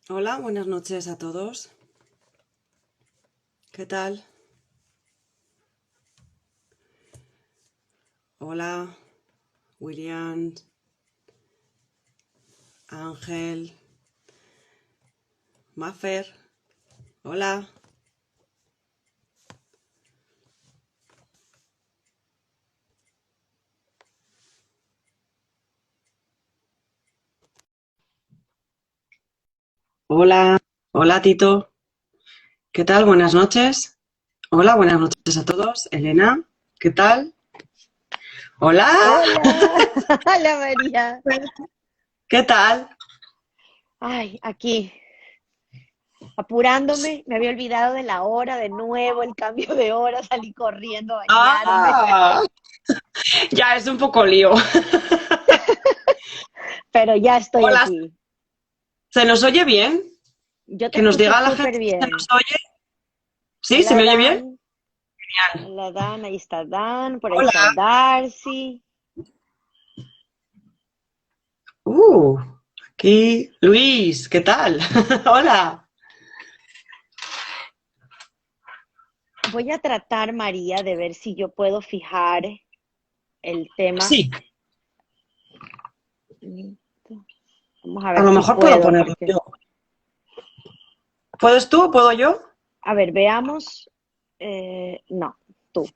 Hola, buenas noches a todos. ¿Qué tal? Hola, William, Ángel, Maffer. Hola. Hola. Hola, Tito. ¿Qué tal? Buenas noches. Hola, buenas noches a todos. Elena, ¿qué tal? Hola. Hola, hola María. ¿Qué tal? Ay, aquí, apurándome, me había olvidado de la hora de nuevo, el cambio de hora, salí corriendo a bañarme, Ah, ya es un poco lío. pero ya estoy Hola, aquí. ¿se nos oye bien? Yo te Que nos escucho diga la súper gente si se nos bien. oye. ¿Sí? ¿Se Hola me oye bien? Dan, hola Dan, ahí está Dan, por ahí está Hola. Darcy. Uh, Aquí, Luis, ¿qué tal? Hola. Voy a tratar, María, de ver si yo puedo fijar el tema. Sí, Vamos a a ver lo si mejor puedo puedo, ponerlo porque, yo. ¿Puedes tú o puedo yo? a ver, veamos. No, tú.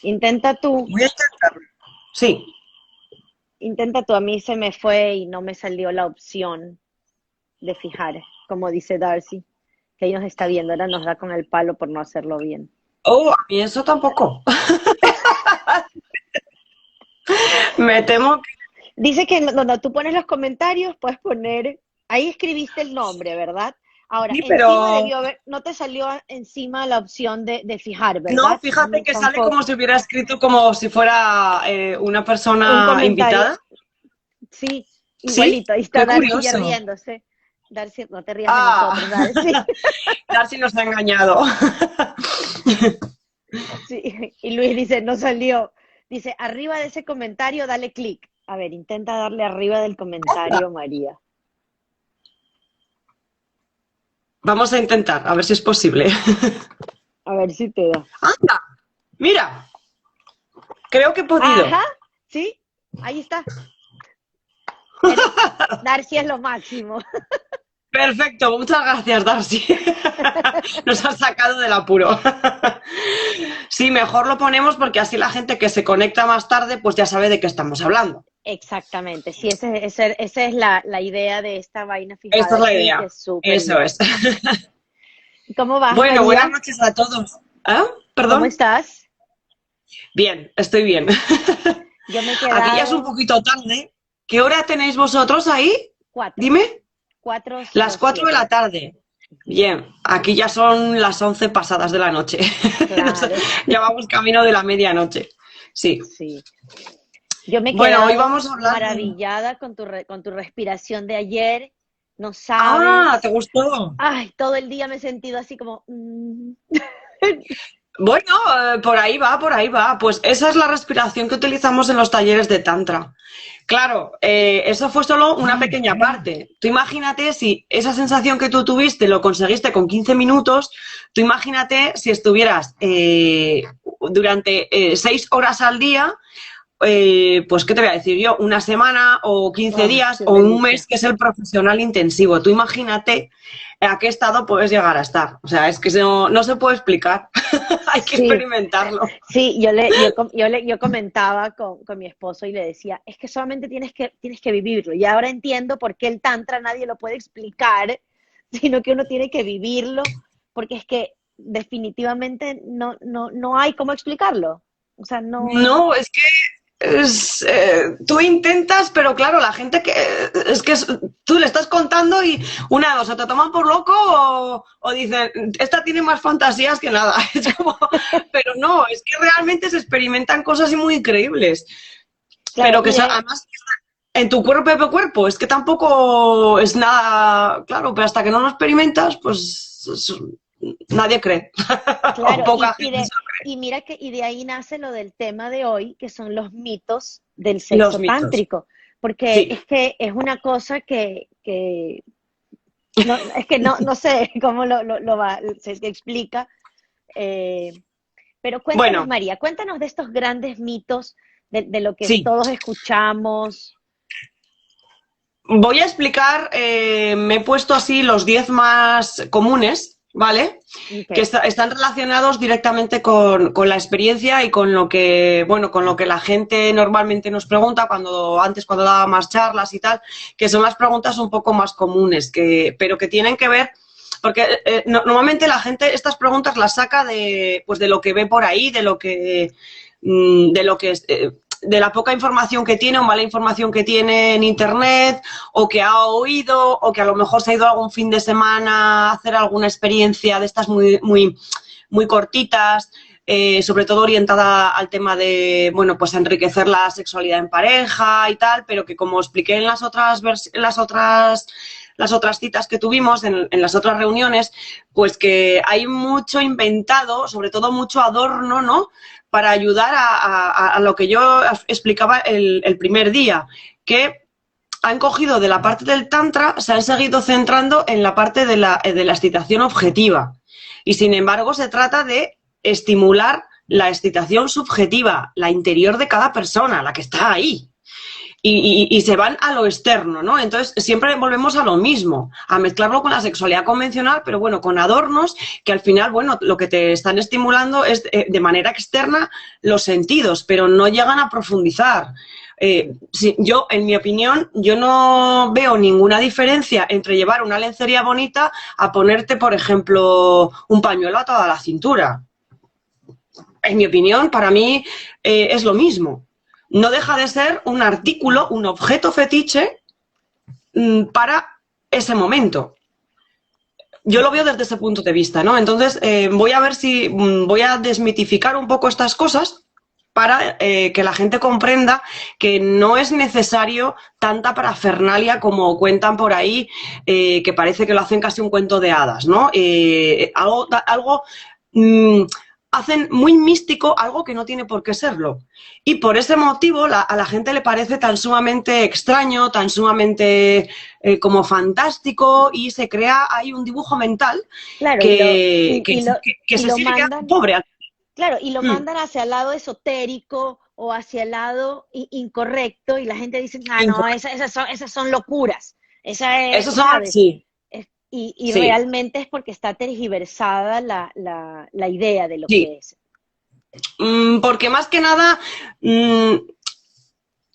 Intenta tú. Voy a intentarlo. Sí. Intenta tú, a mí se me fue y no me salió la opción de fijar, como dice Darcy, que ahí nos está viendo, ahora nos da con el palo por no hacerlo bien. Oh, a mí eso tampoco. Me temo que Dice que donde tú pones los comentarios, puedes poner, ahí escribiste el nombre, ¿verdad? Ahora, sí, encima pero debió haber, no te salió encima la opción de fijar, no, ¿verdad? fíjate que sale como Tampoco. si hubiera escrito como si fuera una Un persona comentario, invitada. sí, Sí, igualito, ahí está qué Darcy ya curioso. riéndose. Darcy, no te rías de Ah, nosotros, Darcy. Darcy nos ha engañado. Sí, y Luis dice, no salió. Dice, arriba de ese comentario, dale clic. A ver, intenta darle arriba del comentario, María. Vamos a intentar, a ver si es posible. A ver si te da. Anda, mira, creo que he Ajá, podido. sí, ahí está. Darcy es lo máximo. Perfecto, muchas gracias, Darcy. Nos has sacado del apuro. Sí, mejor lo ponemos porque así la gente que se conecta más tarde, pues ya sabe de qué estamos hablando. Exactamente, sí, esa es la idea de esta vaina Esta fijada es la aquí, que idea. es súper Eso bien. es. ¿Cómo vas, Bueno, buenas María? noches a todos. ¿Ah? ¿Cómo ¿Perdón? estás? Bien, estoy bien. Yo me he Aquí ya es un quedado poquito tarde. ¿Qué hora tenéis vosotros ahí? cuatro, Dime. cuatro Las cero 4 de la siete. tarde. Bien, aquí ya son las 11 pasadas de la noche. Claro, Ya vamos camino de la medianoche. Sí. sí. Yo me he Bueno, hoy quedado vamos a hablar de... maravillada con con tu respiración de ayer, no Ah, ¿te sabes. gustó? Ay, todo el día me he sentido así como... Bueno, por ahí va, por ahí va. Pues esa es la respiración que utilizamos en los talleres de Tantra. Claro, eso fue solo una pequeña parte. Tú imagínate si esa sensación que tú tuviste lo conseguiste con 15 minutos, tú imagínate si estuvieras durante 6 horas al día, pues, ¿qué te voy a decir yo? Una semana o 15 Ay, días qué o un mes, delicia. que es el profesional intensivo. Tú imagínate a qué estado puedes llegar a estar. O sea, es que no, no se puede explicar. Hay que Sí, experimentarlo. sí, yo comentaba con mi esposo y le decía, es que solamente tienes que vivirlo. Y ahora entiendo por qué el tantra nadie lo puede explicar, sino que uno tiene que vivirlo, porque es que definitivamente no hay cómo explicarlo. O sea, no, No, es que tú intentas, pero claro, la gente que tú le estás contando y una dos, o te toman por loco o dicen, esta tiene más fantasías que nada. Es como, pero no, es que realmente se experimentan cosas muy increíbles, claro, pero que además en tu propio cuerpo, es que tampoco es nada, claro, pero hasta que no lo experimentas, pues nadie cree, o claro, poca gente. y mira que y de ahí nace lo del tema de hoy, que son los mitos del Los sexo mitos, tántrico, porque sí. es que es una cosa No, es que no sé cómo lo va, se explica. eh, pero cuéntanos, Bueno, María, cuéntanos de estos grandes mitos, de lo que sí. todos escuchamos. Voy a explicar, me he puesto así los 10 más comunes, ¿vale? Que Ok. están relacionados directamente con la experiencia y con lo que, bueno, con lo que la gente normalmente nos pregunta cuando daba más charlas y tal, que son las preguntas un poco más comunes, pero que tienen que ver, porque normalmente la gente estas preguntas las saca pues de lo que ve por ahí, de lo que de la poca información que tiene o mala información que tiene en internet, o que ha oído, o que a lo mejor se ha ido algún fin de semana a hacer alguna experiencia de estas muy cortitas, sobre todo orientada al tema de, bueno, pues enriquecer la sexualidad en pareja y tal, pero que como expliqué en las otras citas que tuvimos, en las otras reuniones, pues que hay mucho inventado, sobre todo mucho adorno, ¿no?, para ayudar a lo que yo explicaba el primer día, que han cogido de la parte del tantra, se han seguido centrando en la parte de la excitación objetiva. Y sin embargo se trata de estimular la excitación subjetiva, la interior de cada persona, la que está ahí. Y se van a lo externo, ¿no? Entonces siempre volvemos a lo mismo, a mezclarlo con la sexualidad convencional, pero bueno, con adornos que al final, bueno, lo que te están estimulando es de manera externa los sentidos, pero no llegan a profundizar. Yo, en mi opinión, yo no veo ninguna diferencia entre llevar una lencería bonita a ponerte, por ejemplo, un pañuelo a toda la cintura. En mi opinión, para mí es lo mismo. No deja de ser un artículo, un objeto fetiche para ese momento. Yo lo veo desde ese punto de vista, ¿no? Entonces, voy a ver si voy a desmitificar un poco estas cosas para que la gente comprenda que no es necesario tanta parafernalia como cuentan por ahí, que parece que lo hacen casi un cuento de hadas, ¿no? Algo hacen muy místico algo que no tiene por qué serlo. Y por ese motivo a la gente le parece tan sumamente extraño, tan sumamente como fantástico, y se crea ahí un dibujo mental Claro, que y se lo sigue quedando mandan, pobre. claro, y lo Mm, mandan hacia el lado esotérico o hacia el lado incorrecto, y la gente dice, ah, no, esas son locuras. Esa Esos es, son, ¿sabes? sí, Y sí, realmente es porque está tergiversada la idea de lo sí. que es. Porque más que nada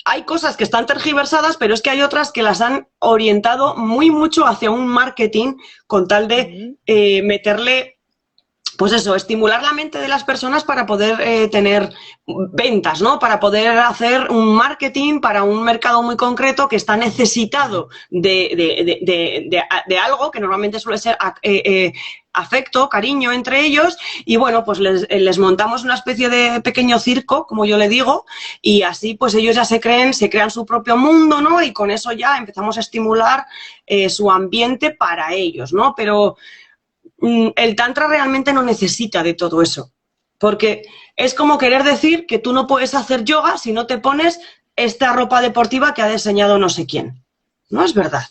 hay cosas que están tergiversadas, pero es que hay otras que las han orientado muy mucho hacia un marketing con tal de Ujú. meterle, pues eso, estimular la mente de las personas para poder tener ventas, ¿no? Para poder hacer un marketing para un mercado muy concreto que está necesitado de algo que normalmente suele ser afecto, cariño entre ellos, y bueno, pues les montamos una especie de pequeño circo, como yo le digo, y así pues ellos ya se crean su propio mundo, ¿no? Y con eso ya empezamos a estimular su ambiente para ellos, ¿no? Pero el tantra realmente no necesita de todo eso, porque es como querer decir que tú no puedes hacer yoga si no te pones esta ropa deportiva que ha diseñado no sé quién. No es verdad.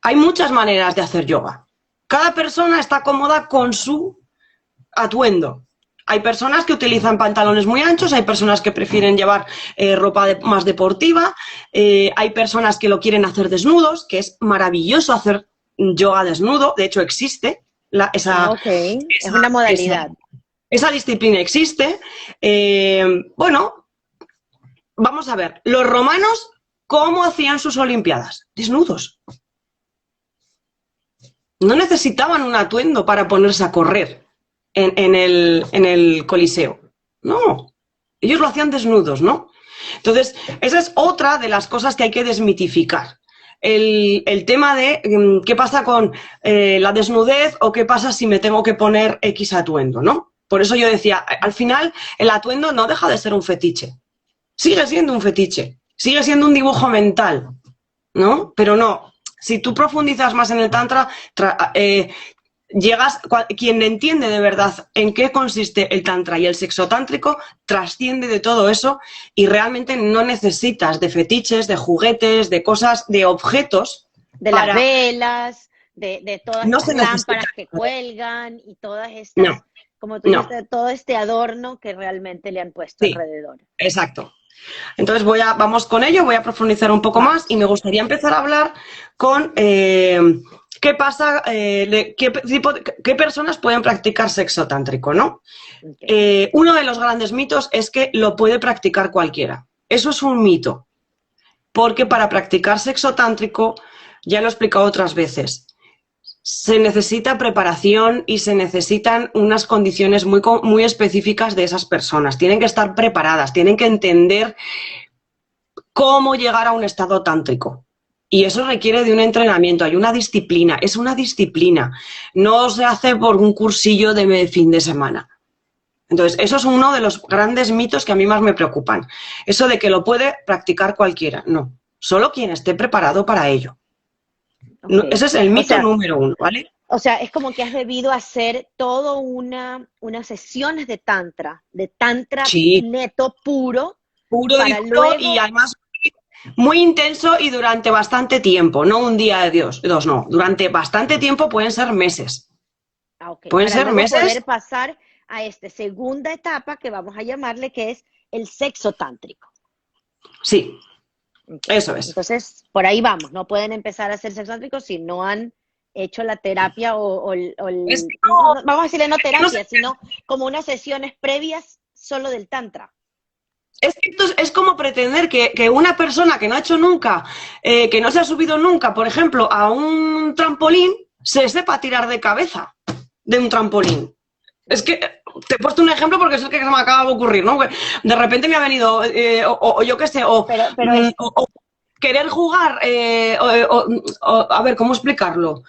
Hay muchas maneras de hacer yoga. Cada persona está cómoda con su atuendo. Hay personas que utilizan pantalones muy anchos, hay personas que prefieren llevar ropa más deportiva, hay personas que lo quieren hacer desnudos, que es maravilloso hacer yoga desnudo, de hecho existe Ah, ok, es una esa, modalidad. esa disciplina existe. Bueno, vamos a ver, los romanos, ¿cómo hacían sus olimpiadas? Desnudos. No necesitaban un atuendo para ponerse a correr en el Coliseo. No, ellos lo hacían desnudos, ¿no? Entonces, esa es otra de las cosas que hay que desmitificar. El tema de qué pasa con la desnudez o qué pasa si me tengo que poner X atuendo, ¿no? Por eso yo decía, al final el atuendo no deja de ser un fetiche. Sigue siendo un fetiche, sigue siendo un dibujo mental, ¿no? Pero no, si tú profundizas más en el tantra, quien entiende de verdad en qué consiste el tantra y el sexo tántrico, trasciende de todo eso y realmente no necesitas de fetiches, de juguetes, de cosas, de objetos De las para... velas, de todas No estas se necesita. lámparas que cuelgan y todas estas, No, como tú no, dijiste, todo este adorno que realmente le han puesto sí, alrededor. exacto. Entonces vamos con ello, voy a profundizar un poco más y Vamos. me gustaría empezar a hablar con qué pasa, qué personas pueden practicar sexo tántrico, ¿no? Okay. Uno de los grandes mitos es que lo puede practicar cualquiera. Eso es un mito, porque para practicar sexo tántrico, ya lo he explicado otras veces, se necesita preparación y se necesitan unas condiciones muy específicas de esas personas. Tienen que estar preparadas, tienen que entender cómo llegar a un estado tántrico. Y eso requiere de un entrenamiento, hay una disciplina, es una disciplina. No se hace por un cursillo de fin de semana. Entonces, eso es uno de los grandes mitos que a mí más me preocupan. Eso de que lo puede practicar cualquiera. No, solo quien esté preparado para ello. No, Okay. ese es el mito O sea, número uno, ¿vale? o sea, es como que has debido hacer todo unas sesiones de tantra Sí, neto puro, puro y para duro y luego, además muy intenso y durante bastante tiempo, no un día de Dios, dos no, durante bastante tiempo pueden ser meses. okay, Pueden para ser luego meses, poder pasar a esta segunda etapa que vamos a llamarle que es el sexo tántrico. sí, Okay. eso es. Entonces, por ahí vamos, no pueden empezar a hacer sexo tántrico si no han hecho la terapia Es que vamos a decirle no no sé, terapia, sino como unas sesiones previas solo del tantra. es que esto es como pretender que una persona que no ha hecho nunca, que no se ha subido nunca, por ejemplo, a un trampolín, se sepa tirar de cabeza de un trampolín. Es que te he puesto un ejemplo porque es el que se me acaba de ocurrir, ¿no? De repente me ha venido, o yo qué sé, Pero es, o querer jugar, a ver, ¿cómo explicarlo?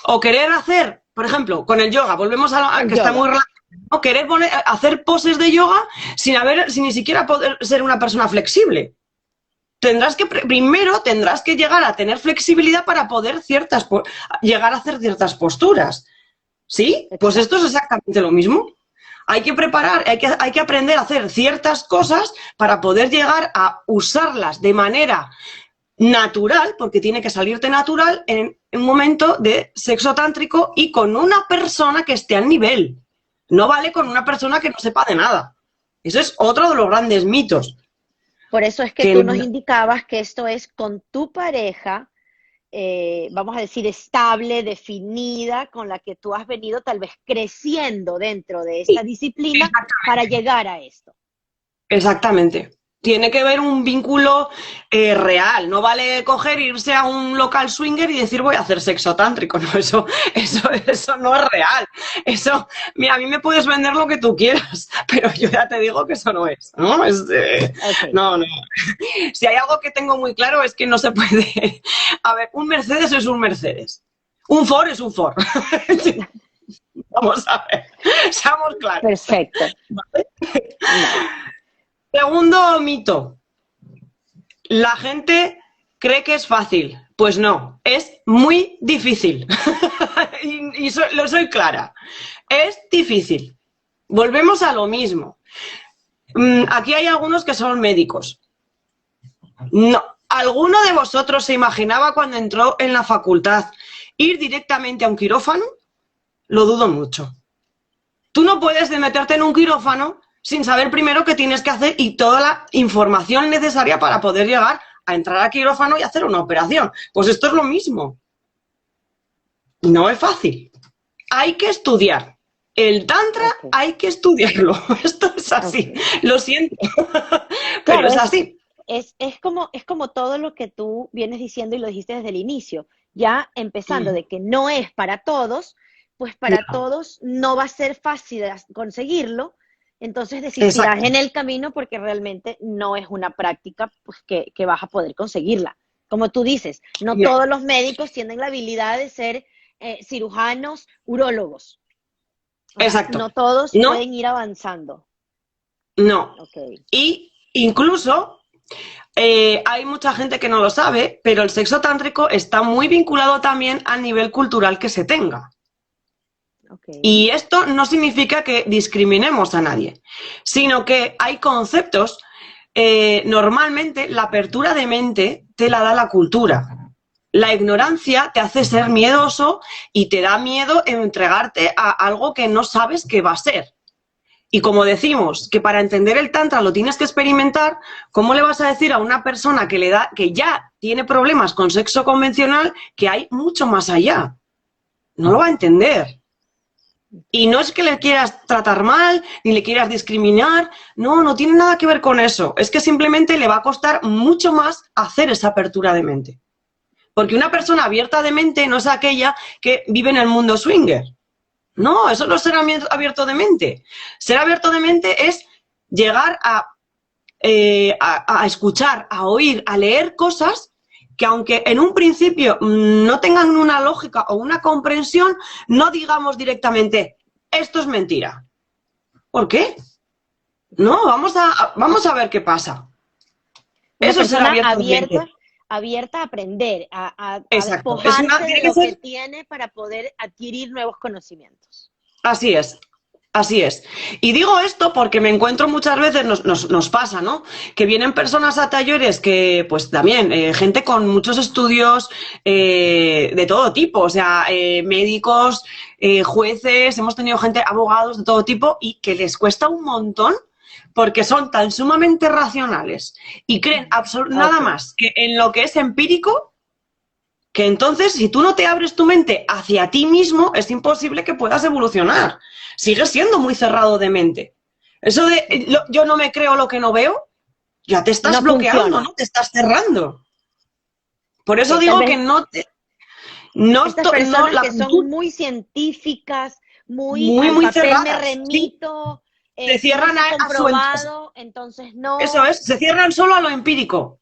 O querer hacer, por ejemplo, con el yoga, volvemos a el que está muy yoga. relacionado, ¿no? Querer hacer poses de yoga sin ni siquiera poder ser una persona flexible. Primero tendrás que llegar a tener flexibilidad para poder llegar a hacer ciertas posturas. ¿Sí? Pues esto es Exacto. exactamente lo mismo. Hay que preparar, hay que aprender a hacer ciertas cosas para poder llegar a usarlas de manera natural, porque tiene que salirte natural en un momento de sexo tántrico y con una persona que esté al nivel. No vale con una persona que no sepa de nada. Eso es otro de los grandes mitos. Por eso es que Que tú nos indicabas que esto es con tu pareja, vamos a decir, estable, definida, con la que tú has venido tal vez creciendo dentro de esta sí, disciplina para llegar a esto. exactamente. Tiene que haber un vínculo real. No vale coger, irse a un local swinger y decir voy a hacer sexo tántrico. No, eso no es real. Eso, mira, a mí me puedes vender lo que tú quieras, pero yo ya te digo que eso no es. ¿No? Okay. No, no. Si hay algo que tengo muy claro es que no se puede. A ver, un Mercedes es un Mercedes. Un Ford es un Ford. Vamos a ver, seamos claros. Perfecto. ¿Vale? Vale. Segundo mito. La gente cree que es fácil. Pues no, es muy difícil. Lo soy clara. Es difícil. Volvemos a lo mismo. Aquí hay algunos que son médicos. No, ¿alguno de vosotros se imaginaba cuando entró en la facultad ir directamente a un quirófano? Lo dudo mucho. Tú no puedes meterte en un quirófano sin saber primero qué tienes que hacer y toda la información necesaria para poder llegar a entrar al quirófano y hacer una operación. Pues esto es lo mismo. No es fácil. Hay que estudiar. El tantra hay que estudiarlo. Esto es así. Lo siento. Pero Claro, es así. es como todo lo que tú vienes diciendo y lo dijiste desde el inicio. Ya empezando de que no es para todos, pues para todos no va a ser fácil conseguirlo. Entonces desistirás en el camino porque realmente no es una práctica pues, que vas a poder conseguirla. Como tú dices, no todos los médicos tienen la habilidad de ser cirujanos, urólogos. Exacto. No todos pueden ir avanzando. No. Okay. Y incluso hay mucha gente que no lo sabe, pero el sexo tántrico está muy vinculado también al nivel cultural que se tenga. Okay. Y esto no significa que discriminemos a nadie, sino que hay conceptos, normalmente la apertura de mente te la da la cultura. La ignorancia te hace ser miedoso y te da miedo entregarte a algo que no sabes qué va a ser. Y como decimos que para entender el tantra lo tienes que experimentar, ¿cómo le vas a decir a una persona que ya tiene problemas con sexo convencional que hay mucho más allá? No lo va a entender. Y no es que le quieras tratar mal, ni le quieras discriminar, no, no tiene nada que ver con eso. Es que simplemente le va a costar mucho más hacer esa apertura de mente. Porque una persona abierta de mente no es aquella que vive en el mundo swinger. No, eso no es ser abierto de mente. Ser abierto de mente es llegar a escuchar, a oír, a leer cosas que aunque en un principio no tengan una lógica o una comprensión, no digamos directamente, esto es mentira. ¿Por qué? No, vamos a ver qué pasa. Una Eso es ser persona abierto de mente. abierta a aprender, a Exacto. despojarse Tiene de que lo que ser. tiene para poder adquirir nuevos conocimientos. Así es. Así es. Y digo esto porque me encuentro muchas veces, nos pasa, ¿no? Que vienen personas a talleres que, pues también, gente con muchos estudios de todo tipo, o sea, médicos, jueces, hemos tenido gente, abogados de todo tipo, y que les cuesta un montón porque son tan sumamente racionales y creen nada Ok. más que en lo que es empírico, que entonces, si tú no te abres tu mente hacia ti mismo, es imposible que puedas evolucionar. Sigues siendo muy cerrado de mente. Eso de yo no me creo lo que no veo, ya te estás No bloqueando, funciona. ¿no? Te estás cerrando. Por eso Ok, tal digo que vez estas no personas la que son actitud muy científicas, muy muy, al muy papel me cerradas. Sí, remito, se cierran ciencia a su comprobado, entonces eso no. es, se cierran solo a lo empírico.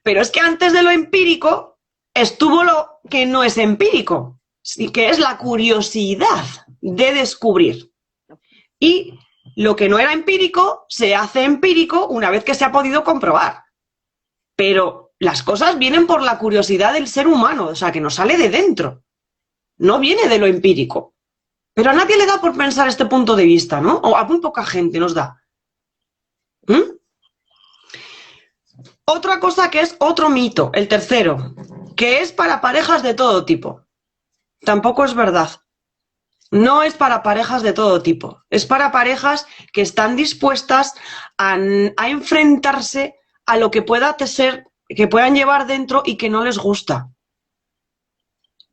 Pero es que antes de lo empírico estuvo lo que no es empírico, sí, que es la curiosidad de descubrir. Y lo que no era empírico se hace empírico una vez que se ha podido comprobar. Pero las cosas vienen por la curiosidad del ser humano, o sea, que nos sale de dentro, no viene de lo empírico. Pero a nadie le da por pensar este punto de vista, ¿no? O a muy poca gente nos da. ¿Mm? Otra cosa que es otro mito, el tercero, que es para parejas de todo tipo. Tampoco es verdad. No es para parejas de todo tipo. Es para parejas que están dispuestas a enfrentarse a lo que pueda ser, que puedan llevar dentro y que no les gusta.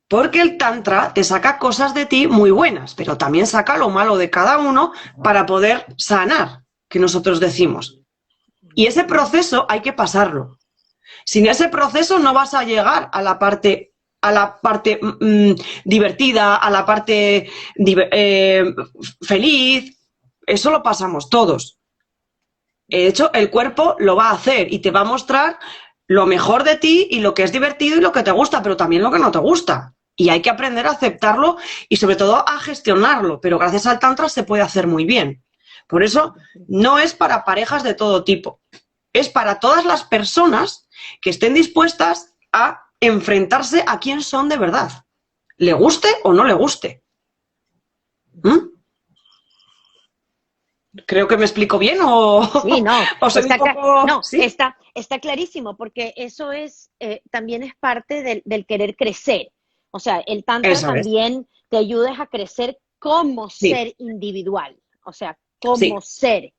Porque el tantra te saca cosas de ti muy buenas, pero también saca lo malo de cada uno para poder sanar, que nosotros decimos. Y ese proceso hay que pasarlo. Sin ese proceso no vas a llegar a la parte divertida, a la parte feliz. Eso lo pasamos todos. De hecho, el cuerpo lo va a hacer y te va a mostrar lo mejor de ti y lo que es divertido y lo que te gusta, pero también lo que no te gusta. Y hay que aprender a aceptarlo y sobre todo a gestionarlo, pero gracias al tantra se puede hacer muy bien. Por eso no es para parejas de todo tipo, es para todas las personas que estén dispuestas a enfrentarse a quién son de verdad, le guste o no le guste. ¿Mm? Creo que me explico bien Sí, no, o soy un poco... no, ¿Sí? está clarísimo, porque eso es, también es parte del querer crecer. O sea, el tantra Eso es. también te ayuda a crecer como Sí, ser individual, o sea, como sí, ser.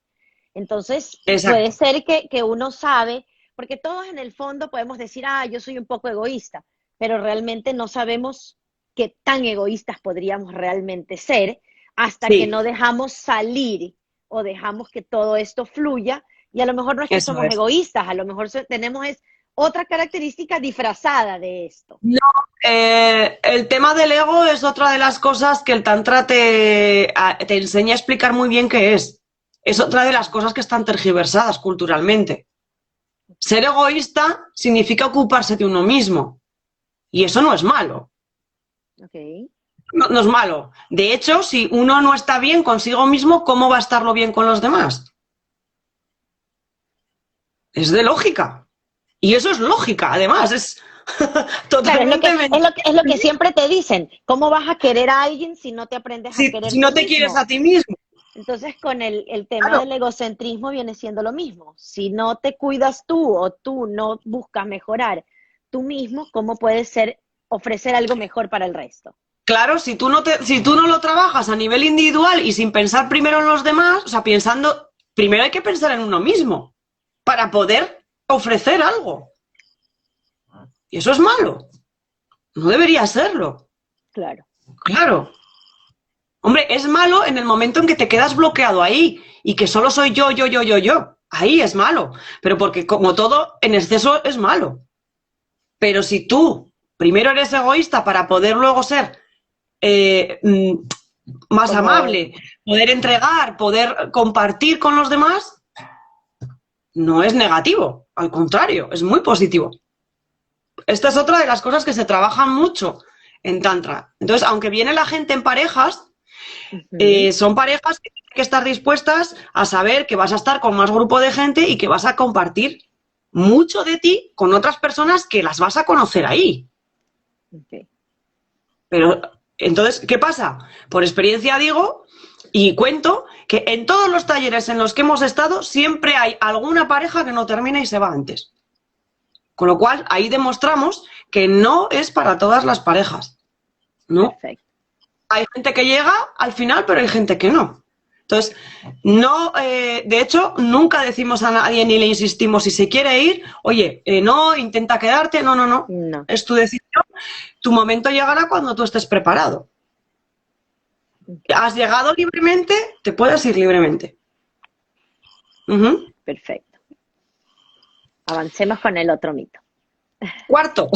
Entonces, puede exacto. ser que uno sabe, porque todos en el fondo podemos decir, ah, yo soy un poco egoísta, pero realmente no sabemos qué tan egoístas podríamos realmente ser hasta que Sí, no dejamos salir o dejamos que todo esto fluya. Y a lo mejor no es que eso somos es. egoístas, a lo mejor tenemos es otra característica disfrazada de esto. No, el tema del ego es otra de las cosas que el Tantra te enseña a explicar muy bien qué es. Es otra de las cosas que están tergiversadas culturalmente. Ser egoísta significa ocuparse de uno mismo. Y eso no es malo. Okay. No, no es malo. De hecho, si uno no está bien consigo mismo, ¿cómo va a estarlo bien con los demás? Es de lógica. Y eso es lógica, además, es Claro, totalmente mentira. es lo que siempre te dicen. ¿Cómo vas a querer a alguien si no te aprendes a querer Si no tú te quieres mismo? a ti mismo, Entonces, con el tema claro. del egocentrismo viene siendo lo mismo. Si no te cuidas tú o tú no buscas mejorar tú mismo, cómo puedes ofrecer algo mejor para el resto. Claro, si tú no lo trabajas a nivel individual y sin pensar primero en los demás, o sea, primero hay que pensar en uno mismo para poder ofrecer algo. Y eso es malo. No debería serlo. Claro. Claro. Hombre, es malo en el momento en que te quedas bloqueado ahí y que solo soy yo. Ahí es malo. Pero porque como todo, en exceso es malo. Pero si tú primero eres egoísta para poder luego ser más amable, poder entregar, poder compartir con los demás, no es negativo, al contrario, es muy positivo. Esta es otra de las cosas que se trabajan mucho en Tantra. Entonces, aunque viene la gente en parejas, son parejas que tienen que estar dispuestas a saber que vas a estar con más grupo de gente y que vas a compartir mucho de ti con otras personas que las vas a conocer ahí. Okay. Pero, entonces, ¿qué pasa? Por experiencia digo y cuento que en todos los talleres en los que hemos estado siempre hay alguna pareja que no termina y se va antes. Con lo cual, ahí demostramos que no es para todas las parejas, ¿no? Perfecto. Hay gente que llega al final, pero hay gente que no. Entonces, no, de hecho, nunca decimos a nadie ni le insistimos si se quiere ir, oye, no, intenta quedarte, no. Es tu decisión, tu momento llegará cuando tú estés preparado. Has llegado libremente, te puedes ir libremente. Perfecto. Avancemos con el otro mito. Cuarto.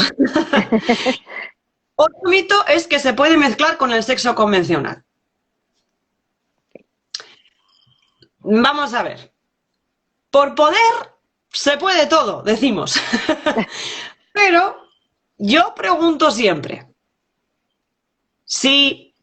Otro mito es que se puede mezclar con el sexo convencional. Vamos a ver. Por poder se puede todo, decimos. Pero yo pregunto siempre, si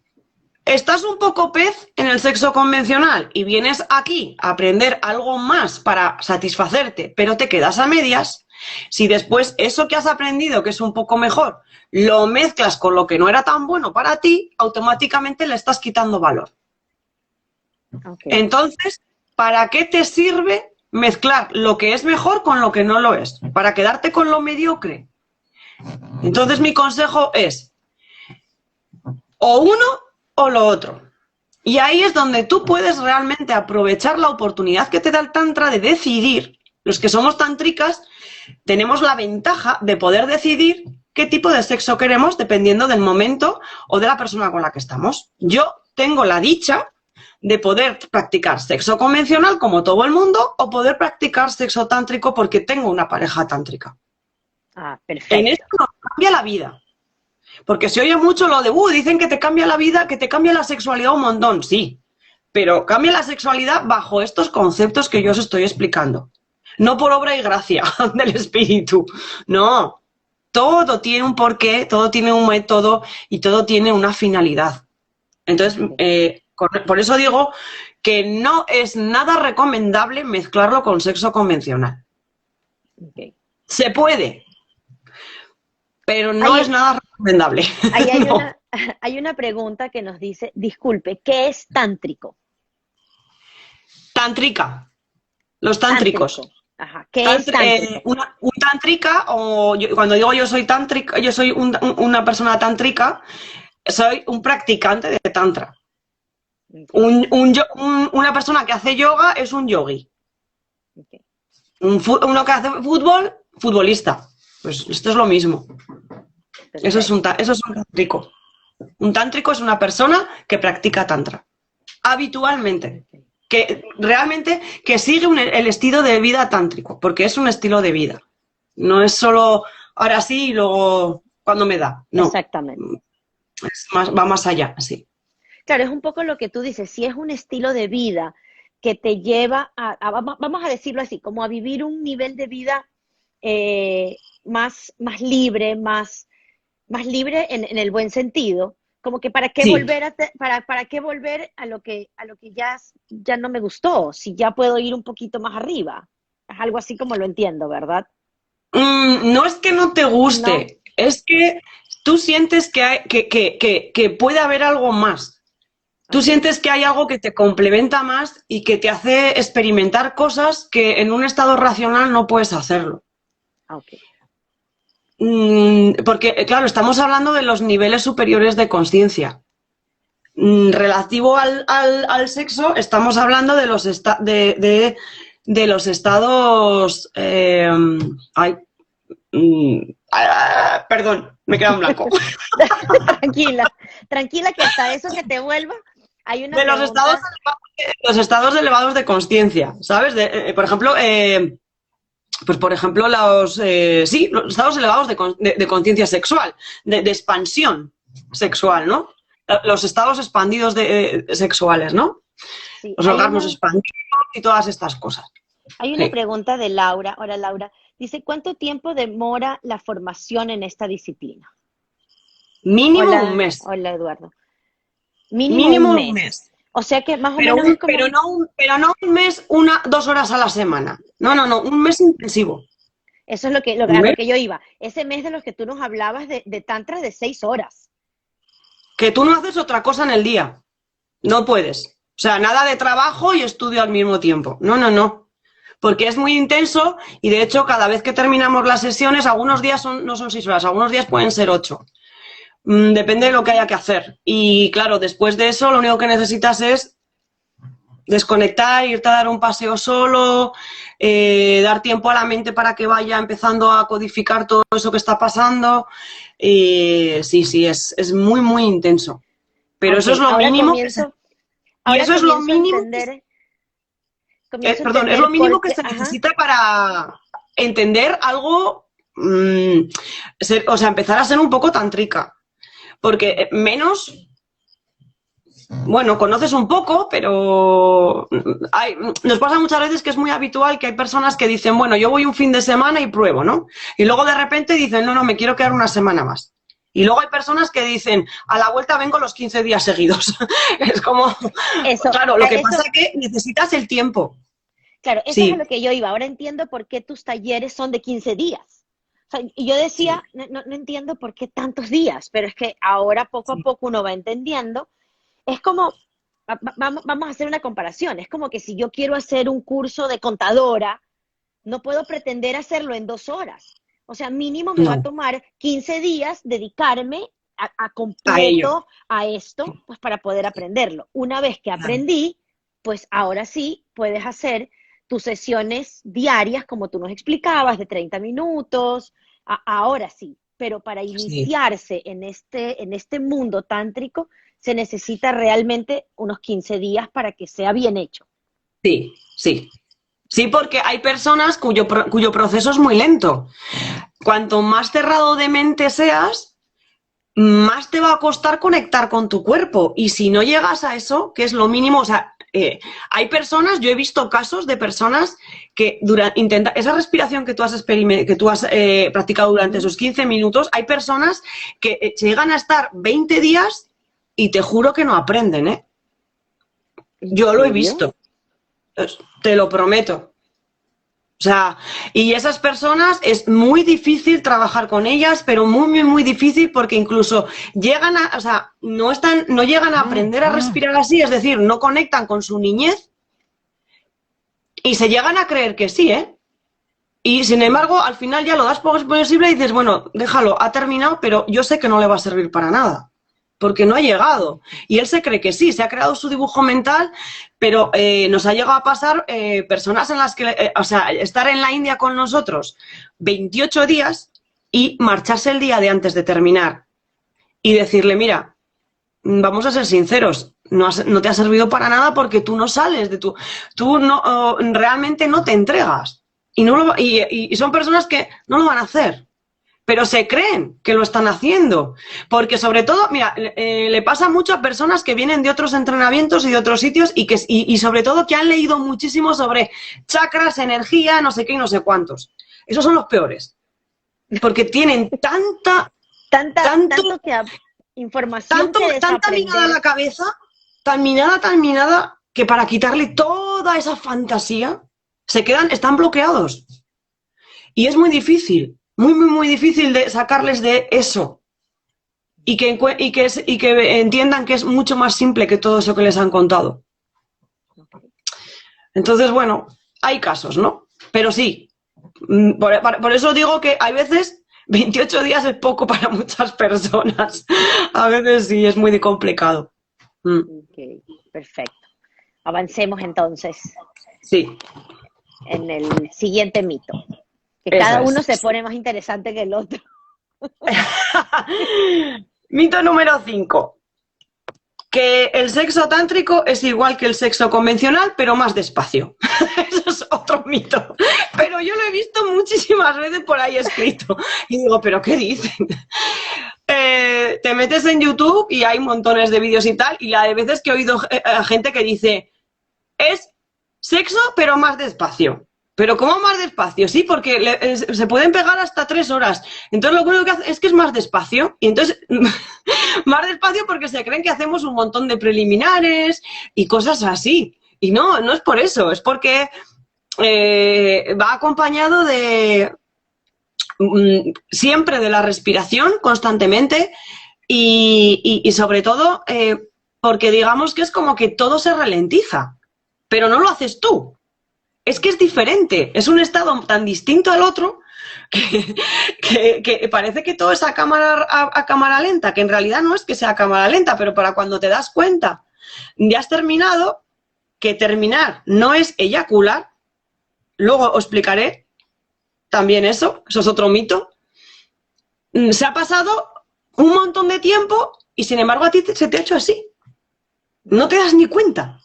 estás un poco pez en el sexo convencional y vienes aquí a aprender algo más para satisfacerte, pero te quedas a medias, si después eso que has aprendido, que es un poco mejor, lo mezclas con lo que no era tan bueno para ti, automáticamente le estás quitando valor. Okay. Entonces, ¿para qué te sirve mezclar lo que es mejor con lo que no lo es? ¿Para quedarte con lo mediocre? Entonces, mi consejo es o uno o lo otro. Y ahí es donde tú puedes realmente aprovechar la oportunidad que te da el Tantra de decidir. Los que somos tántricas tenemos la ventaja de poder decidir qué tipo de sexo queremos dependiendo del momento o de la persona con la que estamos. Yo tengo la dicha de poder practicar sexo convencional como todo el mundo o poder practicar sexo tántrico porque tengo una pareja tántrica. Ah, perfecto. En esto nos cambia la vida. Porque se oye mucho lo de, dicen que te cambia la vida, que te cambia la sexualidad un montón. Sí, pero cambia la sexualidad bajo estos conceptos que yo os estoy explicando. No por obra y gracia del espíritu. No, todo tiene un porqué, todo tiene un método y todo tiene una finalidad. Entonces, por eso digo que no es nada recomendable mezclarlo con sexo convencional. Okay. Se puede, pero no es nada recomendable. Hay una pregunta que nos dice, disculpe, ¿qué es tántrico? Tántrica. Los tántricos. Tántrico. Ajá. ¿Qué es tántrico? Un tántrica, cuando digo yo soy tántrica, yo soy una persona tántrica, soy un practicante de tantra. Okay. Una persona que hace yoga es un yogi. Okay. Uno que hace fútbol, futbolista. Pues esto es lo mismo. Perfecto. Eso es un tántrico. Un tántrico es una persona que practica tantra. Habitualmente. Que realmente que sigue el estilo de vida tántrico, porque es un estilo de vida. No es solo ahora sí y luego cuando me da. No. Exactamente. Va más allá, sí. Claro, es un poco lo que tú dices, si es un estilo de vida que te lleva vamos a decirlo así, como a vivir un nivel de vida más libre, más libre en el buen sentido, como que para qué sí. para qué volver a lo que ya no me gustó, si ya puedo ir un poquito más arriba. Es algo así como lo entiendo, ¿verdad? No es que no te guste, no. Es que tú sientes que puede haber algo más. Tú sientes que hay algo que te complementa más y que te hace experimentar cosas que en un estado racional no puedes hacerlo. Okay. Porque, claro, estamos hablando de los niveles superiores de conciencia. Relativo al sexo, estamos hablando de los, de los estados... perdón, me he quedado en blanco. Tranquila, tranquila que hasta eso que te vuelva, hay una De pregunta. los estados elevados de conciencia, ¿sabes? Por ejemplo, pues por ejemplo, sí, los estados elevados de conciencia sexual, de expansión sexual, ¿no? Los estados expandidos sexuales, ¿no? Sí, Los orgasmos expandidos y todas estas cosas. hay una Sí. pregunta de Laura. Ahora, Laura, dice, ¿cuánto tiempo demora la formación en esta disciplina? Mínimo Hola, un mes. hola, Eduardo. Mínimo un Mínimo un mes. mes. O sea que más o menos es como... Pero no un mes, 2 horas a la semana. No, un mes intensivo. Eso es lo que, Un a lo mes que yo iba. Ese mes de los que tú nos hablabas de tantra de 6 horas. que tú no haces otra cosa en el día. No puedes. O sea, nada de trabajo y estudio al mismo tiempo. No. Porque es muy intenso y de hecho cada vez que terminamos las sesiones, algunos días no son 6 horas, algunos días pueden ser 8. Depende de lo que haya que hacer. Y claro, después de eso lo único que necesitas es desconectar, irte a dar un paseo solo, dar tiempo a la mente para que vaya empezando a codificar todo eso que está pasando. Sí, es muy, muy intenso. Pero Ok, eso es lo ahora mínimo comienzo, y ahora eso es lo comienzo a mínimo entender, comienzo a perdón, es lo entender mínimo por que qué, se ajá, necesita para entender algo, o sea, empezar a ser un poco tántrica. Porque menos, bueno, conoces un poco, pero nos pasa muchas veces que es muy habitual que hay personas que dicen, bueno, yo voy un fin de semana y pruebo, ¿no? Y luego de repente dicen, no, me quiero quedar una semana más. Y luego hay personas que dicen, a la vuelta vengo los 15 días seguidos. Es como, eso, claro, lo que pasa eso, es que necesitas el tiempo. claro, eso es a Sí, lo que yo iba. Ahora entiendo por qué tus talleres son de 15 días. O sea, y yo decía, sí, no entiendo por qué tantos días, pero es que ahora poco a sí. poco uno va entendiendo. Es como, vamos a hacer una comparación, es como que si yo quiero hacer un curso de contadora, no puedo pretender hacerlo en 2 horas. O sea, mínimo me va a No, tomar 15 días dedicarme a a ello. completo a esto, pues para poder aprenderlo. Una vez que Claro. aprendí, pues ahora sí puedes hacer tus sesiones diarias, como tú nos explicabas, de 30 minutos, ahora sí. Pero para Sí, iniciarse en este mundo tántrico, se necesita realmente unos 15 días para que sea bien hecho. sí. Sí, porque hay personas cuyo proceso es muy lento. Cuanto más cerrado de mente seas, más te va a costar conectar con tu cuerpo. Y si no llegas a eso, que es lo mínimo, o sea, hay personas, yo he visto casos de personas que intenta esa respiración que tú has practicado durante Ujú. esos 15 minutos, hay personas que llegan a estar 20 días y te juro que no aprenden, ¿eh? ¿En Yo lo he serio? visto, te lo prometo. O sea, y esas personas es muy difícil trabajar con ellas, pero muy, muy, muy difícil porque incluso llegan o sea, no llegan a aprender a respirar así, es decir, no conectan con su niñez y se llegan a creer que sí, ¿eh? Y sin embargo, al final ya lo das por posible y dices, bueno, déjalo, ha terminado, pero yo sé que no le va a servir para nada, porque no ha llegado. Y él se cree que sí, se ha creado su dibujo mental, pero nos ha llegado a pasar personas en las que, o sea, estar en la India con nosotros 28 días y marcharse el día de antes de terminar y decirle, mira, vamos a ser sinceros, no te ha servido para nada porque tú no sales de tú no, realmente no te entregas. Y son personas que no lo van a hacer, pero se creen que lo están haciendo. Porque sobre todo, mira, le pasa mucho a personas que vienen de otros entrenamientos y de otros sitios y sobre todo que han leído muchísimo sobre chakras, energía, no sé qué y no sé cuántos. Esos son los peores. Porque tienen tanto Tanto que información que tanta minada en desaprender. la cabeza, tan minada, que para quitarle toda esa fantasía, están bloqueados. Y es muy difícil, muy, muy, muy difícil de sacarles de eso. Y que entiendan que es mucho más simple que todo eso que les han contado. Entonces, bueno, hay casos, ¿no? Pero sí, por eso digo que hay veces 28 días es poco para muchas personas. A veces sí, es muy complicado. Ok, perfecto. Avancemos entonces Sí, en el siguiente mito. Que eso cada uno es. se pone más interesante que el otro. Mito número 5. Que el sexo tántrico es igual que el sexo convencional, pero más despacio. Eso es otro mito. Pero yo lo he visto muchísimas veces por ahí escrito. Y digo, ¿pero qué dicen? Te metes en YouTube y hay montones de vídeos y tal, y la de veces que he oído a gente que dice, es sexo, pero más despacio. ¿Pero cómo más despacio? Sí, porque se pueden pegar hasta 3 horas. Entonces lo único que hace es que es más despacio. Y entonces, más despacio porque se creen que hacemos un montón de preliminares y cosas así. Y no, no es por eso, es porque va acompañado de siempre de la respiración constantemente y sobre todo porque digamos que es como que todo se ralentiza, pero no lo haces tú. Es que es diferente, es un estado tan distinto al otro que parece que todo es a cámara lenta, que en realidad no es que sea a cámara lenta, pero para cuando te das cuenta, ya has terminado, que terminar no es eyacular, luego os explicaré también eso es otro mito. Se ha pasado un montón de tiempo y sin embargo a ti se te ha hecho así. No te das ni cuenta.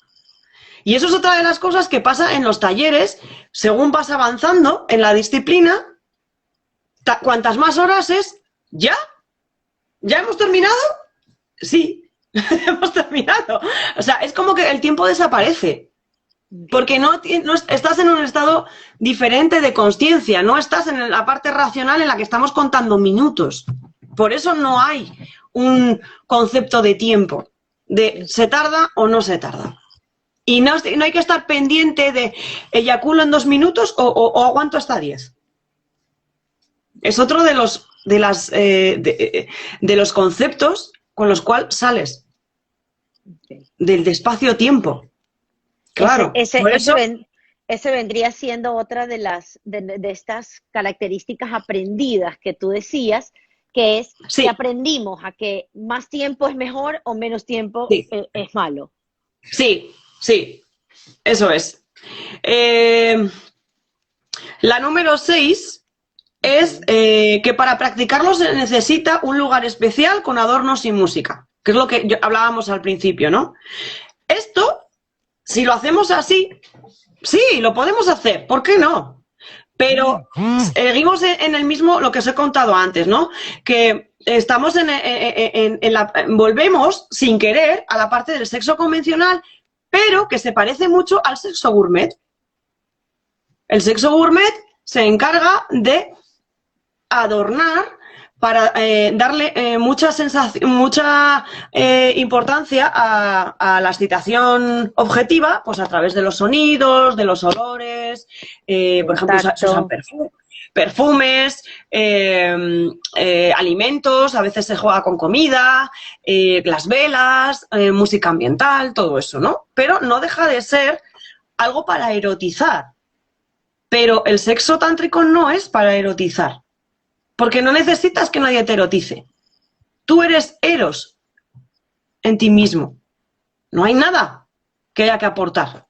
Y eso es otra de las cosas que pasa en los talleres, según vas avanzando en la disciplina, cuantas más horas es, ¿ya? ¿Ya hemos terminado? Sí, hemos terminado. O sea, es como que el tiempo desaparece, porque no estás en un estado diferente de consciencia, no estás en la parte racional en la que estamos contando minutos. Por eso no hay un concepto de tiempo, de se tarda o no se tarda. Y no hay que estar pendiente de eyaculo en 2 minutos o aguanto hasta 10. Es otro de los conceptos con los cuales sales del despacio-tiempo. Claro, por eso... Ese vendría siendo otra de estas características aprendidas que tú decías, que es Sí, que aprendimos a que más tiempo es mejor o menos tiempo sí, es malo. sí, sí, eso es. La número 6 es que para practicarlo se necesita un lugar especial con adornos y música, que es lo que hablábamos al principio, ¿no? Esto, si lo hacemos así, sí, lo podemos hacer, ¿por qué no? Pero seguimos en el mismo, lo que os he contado antes, ¿no? Que estamos volvemos sin querer a la parte del sexo convencional, pero que se parece mucho al sexo gourmet. El sexo gourmet se encarga de adornar para darle mucha importancia a la excitación objetiva, pues a través de los sonidos, de los olores, por ejemplo, se usan perfumes, alimentos, a veces se juega con comida, las velas, música ambiental, todo eso, ¿no? Pero no deja de ser algo para erotizar. Pero el sexo tántrico no es para erotizar. Porque no necesitas que nadie te erotice. Tú eres eros en ti mismo. No hay nada que haya que aportar.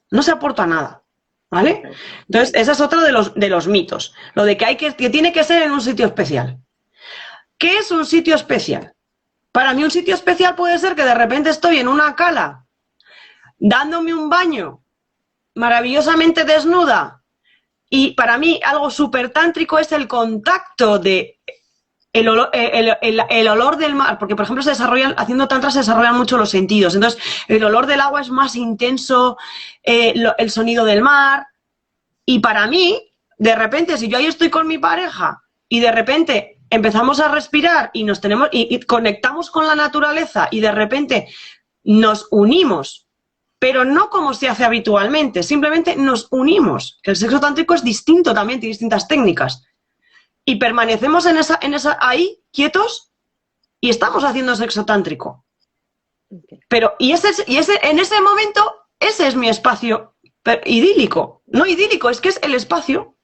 No se aporta nada. ¿Vale? Entonces, esa es otra de los mitos. Lo de que tiene que ser en un sitio especial. ¿Qué es un sitio especial? Para mí un sitio especial puede ser que de repente estoy en una cala dándome un baño maravillosamente desnuda. Y para mí algo súper tántrico es el contacto de el olor del mar, porque por ejemplo haciendo tantra se desarrollan mucho los sentidos, entonces el olor del agua es más intenso, el sonido del mar, y para mí, de repente, si yo ahí estoy con mi pareja y de repente empezamos a respirar y y conectamos con la naturaleza y de repente nos unimos, pero no como se hace habitualmente, simplemente nos unimos. El sexo tántrico es distinto también, tiene distintas técnicas. Y permanecemos ahí, quietos, y estamos haciendo sexo tántrico. Pero, en ese momento, ese es mi espacio idílico. No idílico, es que es el espacio.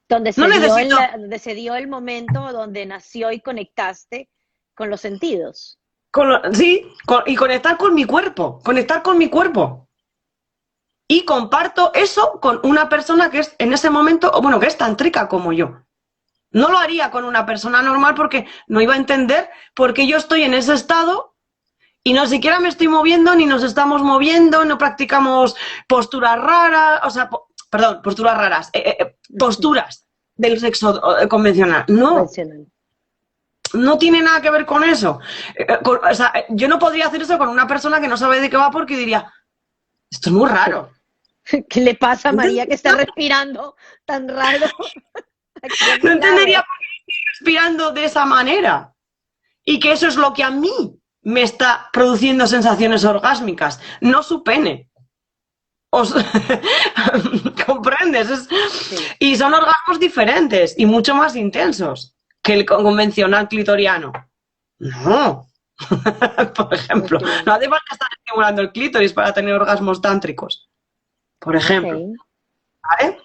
Donde No necesito... donde se dio el momento donde nació y conectaste con los sentidos. Sí, y conectar con mi cuerpo, conectar con mi cuerpo. Y comparto eso con una persona que es en ese momento, bueno, que es tántrica como yo. No lo haría con una persona normal porque no iba a entender por qué yo estoy en ese estado y no siquiera me estoy moviendo, ni nos estamos moviendo, no practicamos posturas raras, o sea, perdón, posturas raras, posturas del sexo convencional. No. Convencional. No tiene nada que ver con eso. O sea, yo no podría hacer eso con una persona que no sabe de qué va porque diría, esto es muy raro. ¿Qué le pasa a María que está respirando tan raro? No entendería por qué estoy respirando de esa manera. Y que eso es lo que a mí me está produciendo sensaciones orgásmicas, no su pene. ¿Comprendes? Sí. Y son orgasmos diferentes y mucho más intensos que el convencional clitoriano. No. Por ejemplo, Okay. no hace falta estar estimulando el clítoris para tener orgasmos tántricos. Por ejemplo. Okay. ¿Vale?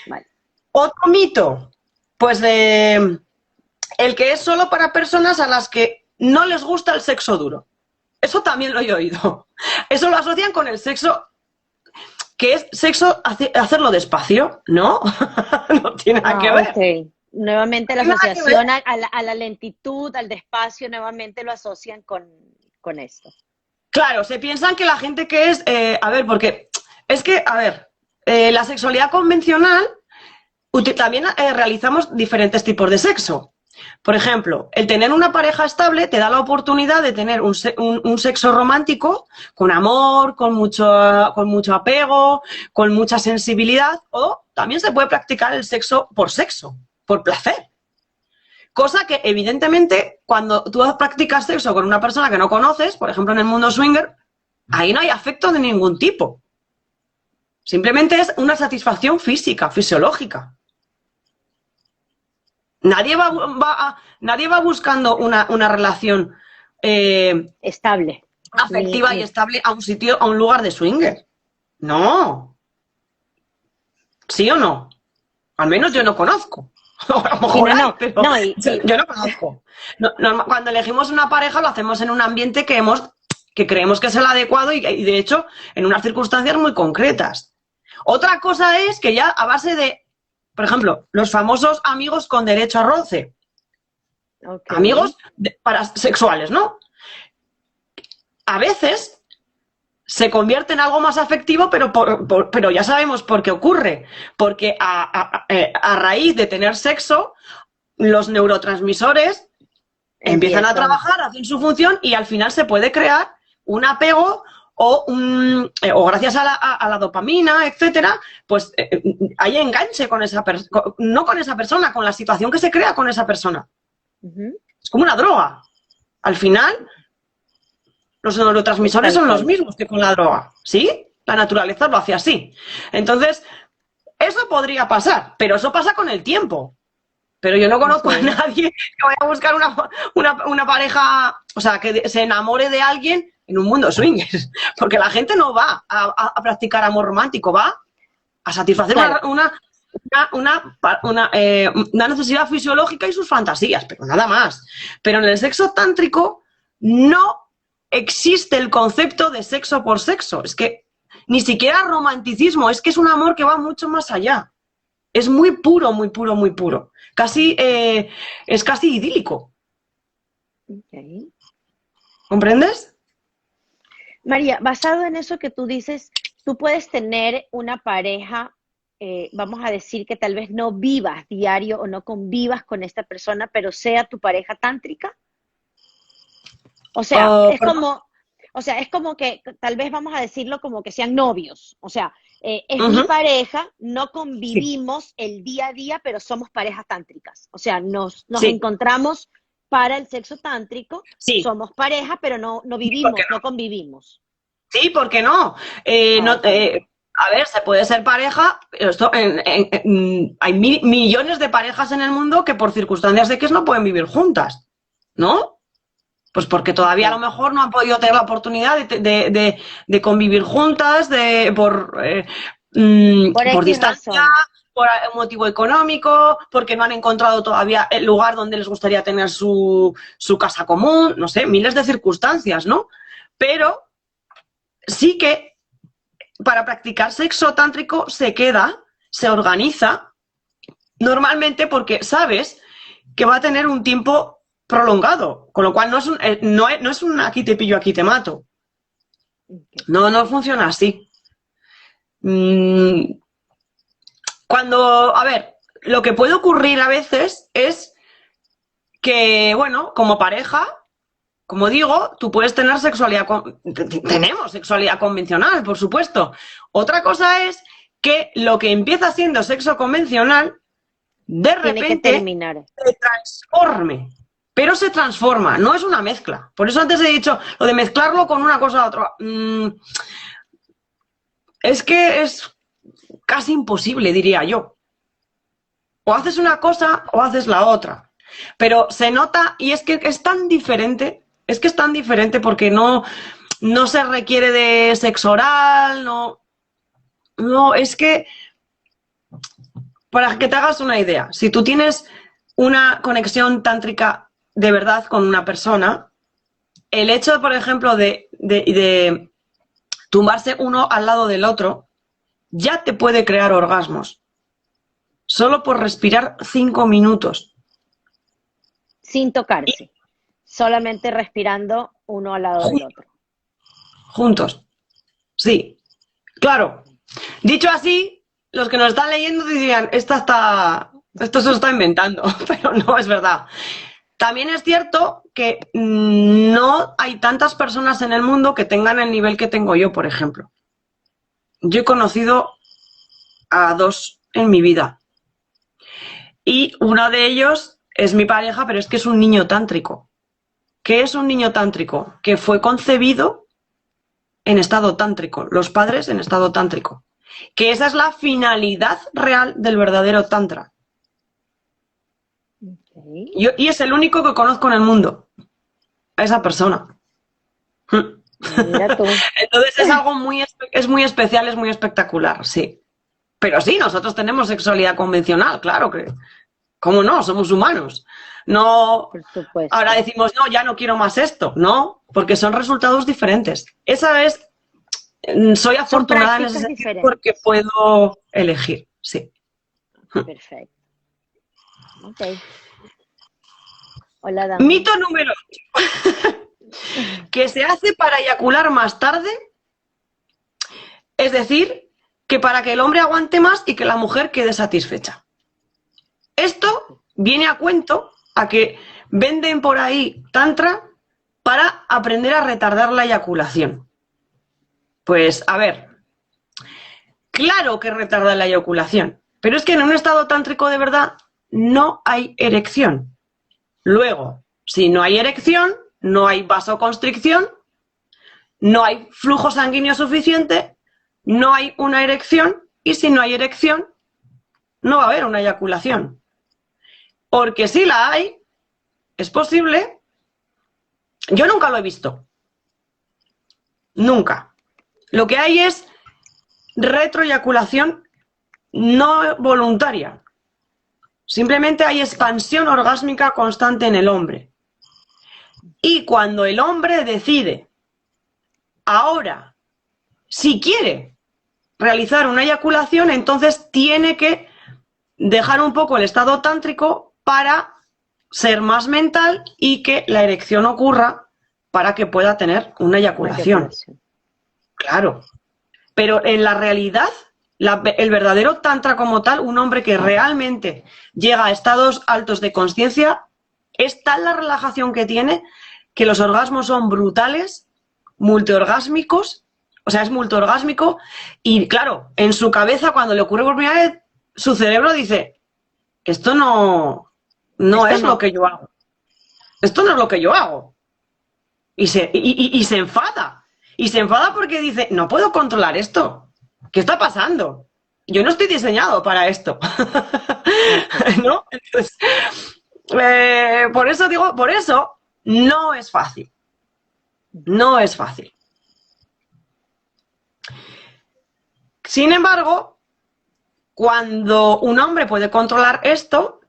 Vale. Otro mito, pues el que es solo para personas a las que no les gusta el sexo duro. Eso también lo he oído. Eso lo asocian con el sexo, que es sexo hacerlo despacio, ¿no? No tiene nada que ver. Okay. Nuevamente la No tiene nada que ver. asociación a la lentitud, al despacio, nuevamente lo asocian con esto. Claro, se piensan que la gente que es... a ver, porque es que, a ver, la sexualidad convencional también realizamos diferentes tipos de sexo. Por ejemplo, el tener una pareja estable te da la oportunidad de tener un sexo romántico con amor, con mucho apego, con mucha sensibilidad, o también se puede practicar el sexo, por placer. Cosa que, evidentemente, cuando tú practicas sexo con una persona que no conoces, por ejemplo, en el mundo swinger, ahí no hay afecto de ningún tipo. Simplemente es una satisfacción física, fisiológica. Nadie va buscando una relación Estable. afectiva y estable a un sitio, a un lugar de swinger. No. ¿Sí o no? Al menos yo no conozco. A lo mejor hay, pero yo no conozco. Cuando elegimos una pareja lo hacemos en un ambiente que creemos que es el adecuado y de hecho en unas circunstancias muy concretas. Otra cosa es que ya a base de, por ejemplo, los famosos amigos con derecho a roce. Okay. Amigos sexuales, ¿no? A veces se convierte en algo más afectivo, pero ya sabemos por qué ocurre. Porque a raíz de tener sexo, los neurotransmisores empiezan a trabajar, hacen su función y al final se puede crear un apego o gracias a la dopamina, etcétera, pues hay enganche con esa persona, no con esa persona, con la situación que se crea con esa persona. Es como una droga. Al final, los neurotransmisores son los mismos que con la droga, ¿sí? La naturaleza lo hace así. Entonces, eso podría pasar, pero eso pasa con el tiempo. Pero yo no conozco a nadie que vaya a buscar una pareja, o sea, que se enamore de alguien en un mundo swingers, porque la gente no va a practicar amor romántico, va a satisfacer una necesidad fisiológica y sus fantasías, pero nada más. Pero en el sexo tántrico no existe el concepto de sexo por sexo, es que ni siquiera romanticismo, es que es un amor que va mucho más allá. Es muy puro, muy puro, muy puro. Es casi idílico. Okay. ¿Comprendes? María, basado en eso que tú dices, tú puedes tener una pareja, vamos a decir que tal vez no vivas diario o no convivas con esta persona, pero sea tu pareja tántrica. O sea, es como que tal vez vamos a decirlo como que sean novios. O sea, es mi pareja, no convivimos el día a día, pero somos parejas tántricas. O sea, nos encontramos para el sexo tántrico, somos pareja, pero no vivimos, no convivimos. Sí, ¿por qué no? A ver, se puede ser pareja, hay millones de parejas en el mundo que por circunstancias de que no pueden vivir juntas, ¿no? Pues porque todavía a lo mejor no han podido tener la oportunidad de convivir juntas, por distancia, por un motivo económico, porque no han encontrado todavía el lugar donde les gustaría tener su casa común, no sé, miles de circunstancias, ¿no? Pero sí que para practicar sexo tántrico se organiza, normalmente porque sabes que va a tener un tiempo prolongado, con lo cual no es un aquí te pillo, aquí te mato. No funciona así. A ver, lo que puede ocurrir a veces es que, bueno, como pareja, como digo, tú puedes tener tenemos sexualidad convencional, por supuesto. Otra cosa es que lo que empieza siendo sexo convencional, de repente se transforme. Pero se transforma, no es una mezcla. Por eso antes he dicho lo de mezclarlo con una cosa a otra. Es que es casi imposible, diría yo. O haces una cosa o haces la otra. Pero se nota, y es que es tan diferente, porque no se requiere de sexo oral, no, es que, para que te hagas una idea, si tú tienes una conexión tántrica de verdad con una persona, el hecho, por ejemplo, de tumbarse uno al lado del otro, ya te puede crear orgasmos. Solo por respirar 5 minutos. Sin tocarse. Solamente respirando uno al lado del otro. Juntos. Sí. Claro. Dicho así, los que nos están leyendo dirían, esto se lo está inventando, pero no es verdad. También es cierto que no hay tantas personas en el mundo que tengan el nivel que tengo yo, por ejemplo. Yo he conocido a 2 en mi vida. Y uno de ellos es mi pareja, pero es que es un niño tántrico. ¿Qué es un niño tántrico? Que fue concebido en estado tántrico, los padres en estado tántrico. Que esa es la finalidad real del verdadero tantra. Okay. Y es el único que conozco en el mundo, a esa persona. Mira tú. Entonces es algo muy especial, es muy espectacular, sí. Pero sí, nosotros tenemos sexualidad convencional, claro que. ¿Cómo no? Somos humanos. No. Por supuesto. Ahora decimos, no, ya no quiero más esto. No, porque son resultados diferentes. Esa es. Soy afortunada en ese sentido porque puedo elegir, sí. Perfecto. Ok. Hola, Dani. Mito número 8. Que se hace para eyacular más tarde. Es decir, que para que el hombre aguante más y que la mujer quede satisfecha. Esto viene a cuento a que venden por ahí tantra para aprender a retardar la eyaculación. Pues, a ver, claro que retarda la eyaculación, pero es que en un estado tántrico de verdad no hay erección. Luego, si no hay erección, no hay vasoconstricción, no hay flujo sanguíneo suficiente, no hay una erección, y si no hay erección, no va a haber una eyaculación. Porque si la hay, es posible. Yo nunca lo he visto. Nunca. Lo que hay es retroeyaculación no voluntaria. Simplemente hay expansión orgásmica constante en el hombre. Y cuando el hombre decide, ahora, si quiere realizar una eyaculación, entonces tiene que dejar un poco el estado tántrico para ser más mental y que la erección ocurra para que pueda tener una eyaculación. Claro. Pero en la realidad, el verdadero tantra como tal, un hombre que realmente llega a estados altos de conciencia, es tal la relajación que tiene que los orgasmos son brutales, multiorgásmicos, o sea, es multiorgásmico, y claro, en su cabeza, cuando le ocurre por primera vez, su cerebro dice, esto no es lo que yo hago. Esto no es lo que yo hago. Y se enfada. Y se enfada porque dice, no puedo controlar esto. ¿Qué está pasando? Yo no estoy diseñado para esto. ¿No? Entonces, por eso no es fácil. No es fácil. Sin embargo, cuando un hombre puede controlar esto,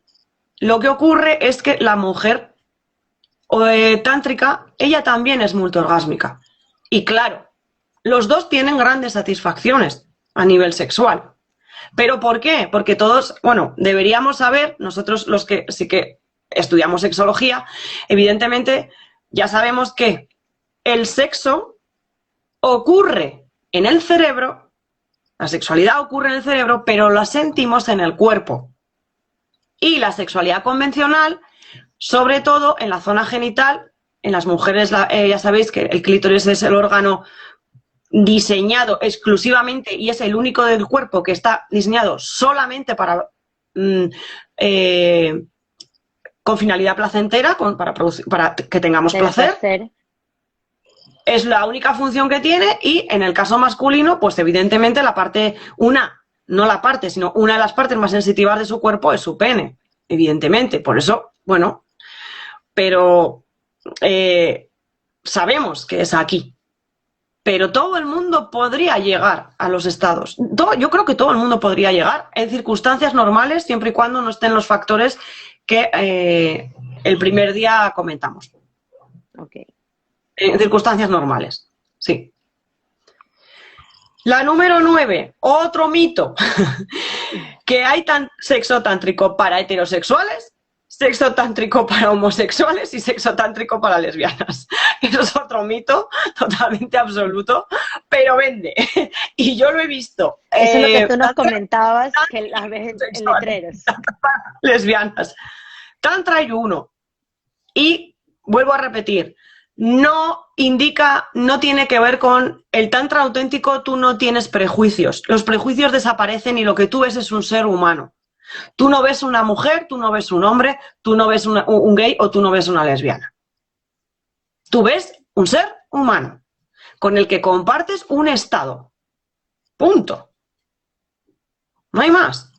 lo que ocurre es que la mujer tántrica, ella también es multiorgásmica. Y claro, los dos tienen grandes satisfacciones a nivel sexual. ¿Pero por qué? Porque todos, bueno, deberíamos saber, nosotros los que sí que estudiamos sexología, evidentemente ya sabemos que el sexo ocurre en el cerebro, la sexualidad ocurre en el cerebro, pero la sentimos en el cuerpo. Y la sexualidad convencional, sobre todo en la zona genital, en las mujeres ya sabéis que el clítoris es el órgano diseñado exclusivamente y es el único del cuerpo que está diseñado solamente para con finalidad placentera, para que tengamos placer. Es la única función que tiene y en el caso masculino, pues evidentemente la parte, no la parte, sino una de las partes más sensitivas de su cuerpo es su pene, evidentemente. Por eso, bueno, pero sabemos que es aquí. Pero todo el mundo podría llegar a los estados. Yo creo que todo el mundo podría llegar en circunstancias normales, siempre y cuando no estén los factores que el primer día comentamos. Okay. En circunstancias normales, sí. La número 9, otro mito, que hay sexo tántrico para heterosexuales, sexo tántrico para homosexuales y sexo tántrico para lesbianas. Eso es otro mito totalmente absoluto, pero vende. Y yo lo he visto. Eso es lo que tú nos comentabas, que las ves en letreros. Lesbianas. Tantra hay uno. Y vuelvo a repetir, no indica, no tiene que ver con el tantra auténtico, tú no tienes prejuicios. Los prejuicios desaparecen y lo que tú ves es un ser humano. Tú no ves una mujer, tú no ves un hombre, tú no ves un gay o tú no ves una lesbiana. Tú ves un ser humano con el que compartes un estado. Punto. No hay más.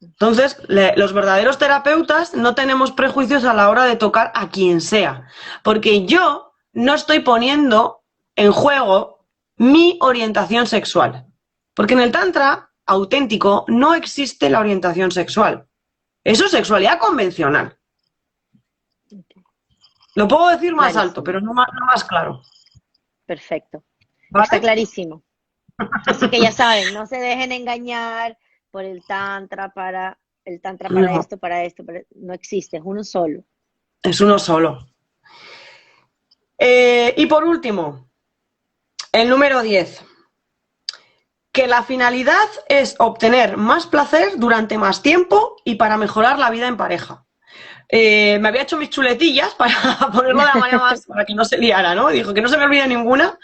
Entonces, los verdaderos terapeutas no tenemos prejuicios a la hora de tocar a quien sea, porque yo no estoy poniendo en juego mi orientación sexual, porque en el tantra auténtico no existe la orientación sexual. Eso es sexualidad convencional. Lo puedo decir más alto, pero no más claro. Perfecto. ¿Vale? Está clarísimo. Así que ya saben, no se dejen engañar por el tantra para No. esto, no existe, es uno solo. Es uno solo. Y por último, el número 10. Que la finalidad es obtener más placer durante más tiempo y para mejorar la vida en pareja. Me había hecho mis chuletillas para ponerlo de la manera más, para que no se liara, ¿no? Dijo que no se me olvide ninguna.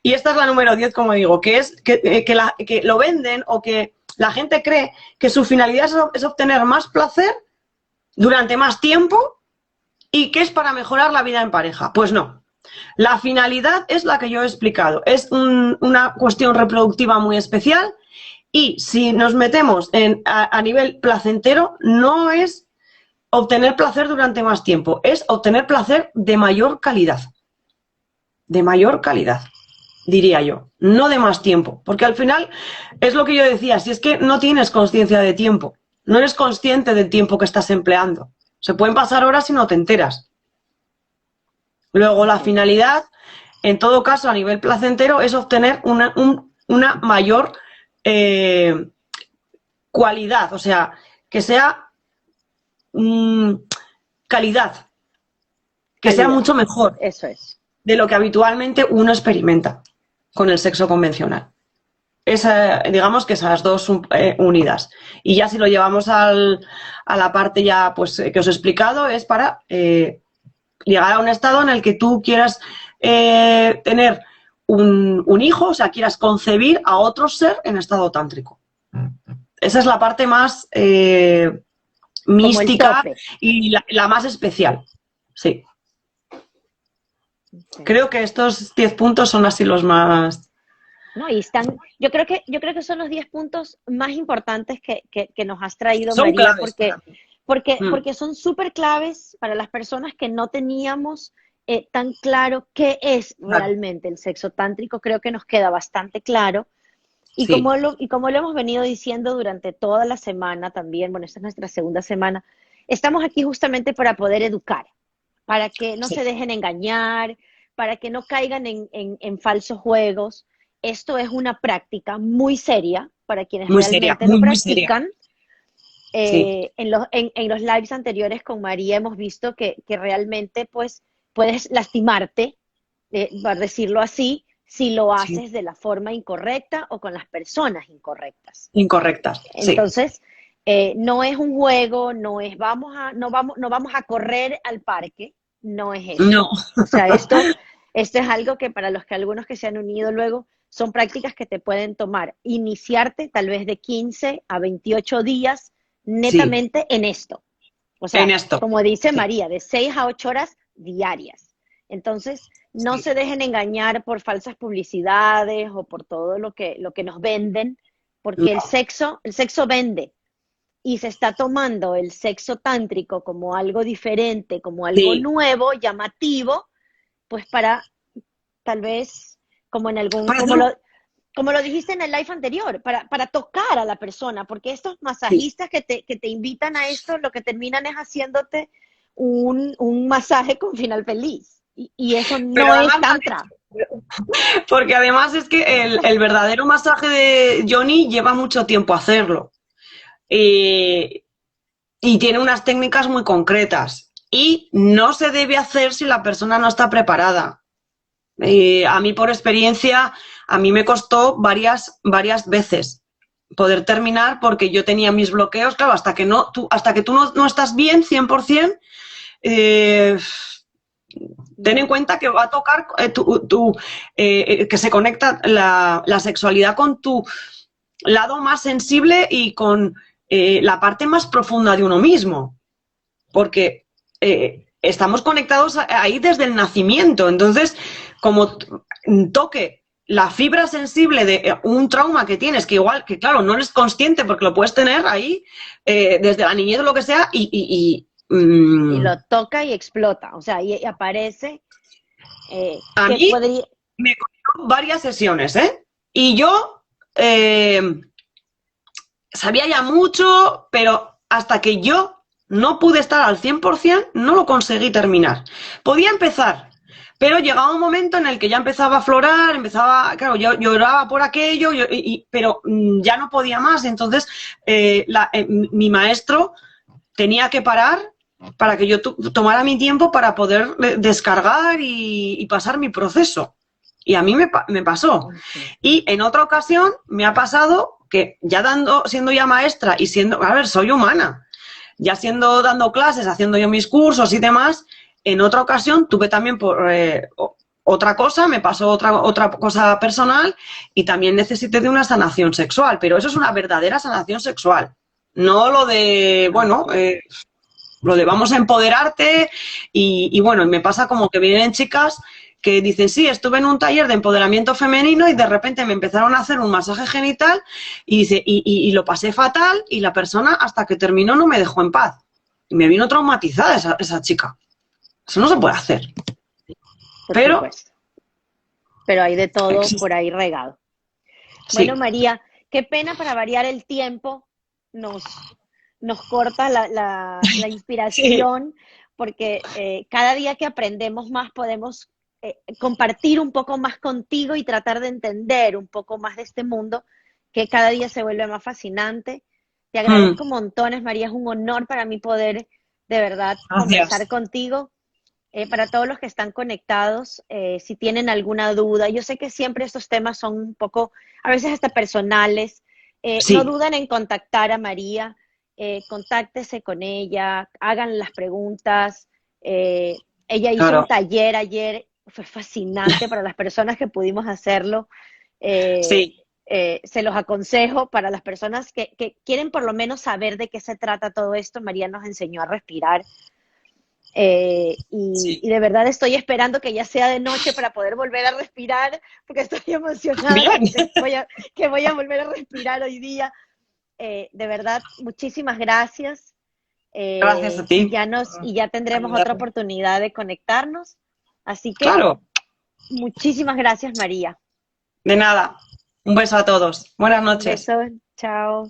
Y esta es la número 10, como digo, que es que lo venden o que la gente cree que su finalidad es obtener más placer durante más tiempo y que es para mejorar la vida en pareja. Pues no. La finalidad es la que yo he explicado. Es una cuestión reproductiva muy especial y si nos metemos a nivel placentero, no es obtener placer durante más tiempo, es obtener placer de mayor calidad. De mayor calidad, diría yo, no de más tiempo. Porque al final es lo que yo decía, si es que no tienes conciencia de tiempo, no eres consciente del tiempo que estás empleando. Se pueden pasar horas y no te enteras. Luego la finalidad, en todo caso a nivel placentero, es obtener una mayor cualidad, o sea, que sea calidad, que sea mucho mejor. Eso es. De lo que habitualmente uno experimenta con el sexo convencional. Digamos que esas dos unidas. Y ya si lo llevamos a la parte ya pues que os he explicado, es para llegar a un estado en el que tú quieras tener un hijo, o sea, quieras concebir a otro ser en estado tántrico. Esa es la parte más mística y la más especial. Sí. Okay. Creo que estos 10 puntos son así los más... No, y están, yo creo que son los 10 puntos más importantes que nos has traído, son María, claves, porque son súper claves para las personas que no teníamos tan claro qué es realmente el sexo tántrico. Creo que nos queda bastante claro. Sí, Y como lo hemos venido diciendo durante toda la semana también, bueno, esta es nuestra segunda semana, estamos aquí justamente para poder educar, para que no se sí. dejen engañar, para que no caigan en falsos juegos. Esto es una práctica muy seria para quienes Muy seria, realmente lo muy, muy seria. practican. Sí, En los lives anteriores con María hemos visto que realmente pues puedes lastimarte, por decirlo así, si lo sí. haces de la forma incorrecta o con las personas incorrectas. Incorrectas, sí. Entonces, no es un juego, no vamos a correr al parque, no es eso. No, O sea, esto es algo que para los que algunos que se han unido luego, son prácticas que te pueden tomar, iniciarte tal vez de 15 a 28 días sí, netamente en esto. O en sea, esto. como dice Sí, María, de 6 a 8 horas diarias. Entonces, no sí. se dejen engañar por falsas publicidades o por todo lo que nos venden, porque No, el sexo vende y se está tomando el sexo tántrico como algo diferente, como algo sí. nuevo, llamativo, pues para tal vez, como en algún, Para hacer un- como lo dijiste en el live anterior, para tocar a la persona, porque estos Sí. masajistas que te invitan a esto, lo que terminan es haciéndote un masaje con final feliz. Y eso Pero no es además, tantra. porque además es que el verdadero masaje de Johnny lleva mucho tiempo hacerlo. Eh, y tiene unas técnicas muy concretas. Y no se debe hacer si la persona no está preparada. A mí, por experiencia, a mí me costó varias veces poder terminar porque yo tenía mis bloqueos, claro, hasta que tú no estás bien 100%, eh, ten en No, cuenta que va a tocar que se conecta la sexualidad con tu lado más sensible y con la parte más profunda de uno mismo, porque estamos conectados ahí desde el nacimiento. Entonces, como toque la fibra sensible de un trauma que tienes, que igual, que claro, no eres consciente porque lo puedes tener ahí desde la niñez o lo que sea, y lo toca y explota, o sea, y aparece a que mí podría, me costó varias sesiones, ¿eh? Y yo eh, sabía ya mucho, pero hasta que yo no pude estar al 100%, no lo conseguí terminar. Podía empezar, pero llegaba un momento en el que ya empezaba a aflorar, claro, yo lloraba por aquello, pero ya no podía más. Entonces, mi maestro tenía que parar para que yo tomara mi tiempo para poder descargar y pasar mi proceso. Y a mí me pasó. Y en otra ocasión me ha pasado que ya siendo ya maestra y siendo, a ver, soy humana, ya dando clases, haciendo yo mis cursos y demás, en otra ocasión tuve también otra cosa, me pasó otra cosa personal y también necesité de una sanación sexual, pero eso es una verdadera sanación sexual. No lo de, bueno, ok. lo de vamos a empoderarte bueno, me pasa como que vienen chicas que dicen, sí, estuve en un taller de empoderamiento femenino y de repente me empezaron a hacer un masaje genital y, dice, y lo pasé fatal y la persona hasta que terminó no me dejó en paz. Y me vino traumatizada esa chica. Eso no se puede hacer. Por Pero supuesto, pero hay de todo existe. por ahí regado. Bueno, Sí, María, qué pena para variar el tiempo, nos, nos corta la sí, inspiración, porque cada día que aprendemos más podemos compartir un poco más contigo y tratar de entender un poco más de este mundo que cada día se vuelve más fascinante. Te mm, agradezco montones, María, es un honor para mí poder de verdad conversar gracias. contigo. Para todos los que están conectados, si tienen alguna duda, yo sé que siempre estos temas son un poco, a veces hasta personales, no Sí, duden en contactar a María, contáctese con ella, hagan las preguntas. Ella hizo un claro. taller ayer, fue fascinante para las personas que pudimos hacerlo. Eh, Sí, se los aconsejo para las personas que quieren por lo menos saber de qué se trata todo esto. María nos enseñó a respirar sí. y de verdad estoy esperando que ya sea de noche para poder volver a respirar, porque estoy emocionada Bien. que voy a volver a respirar hoy día. De verdad, muchísimas gracias. Gracias a ti. Y ya tendremos otra Ayudarme. oportunidad de conectarnos. Así que Claro, muchísimas gracias, María. de nada. Un beso a todos. Buenas Un noches. beso, chao.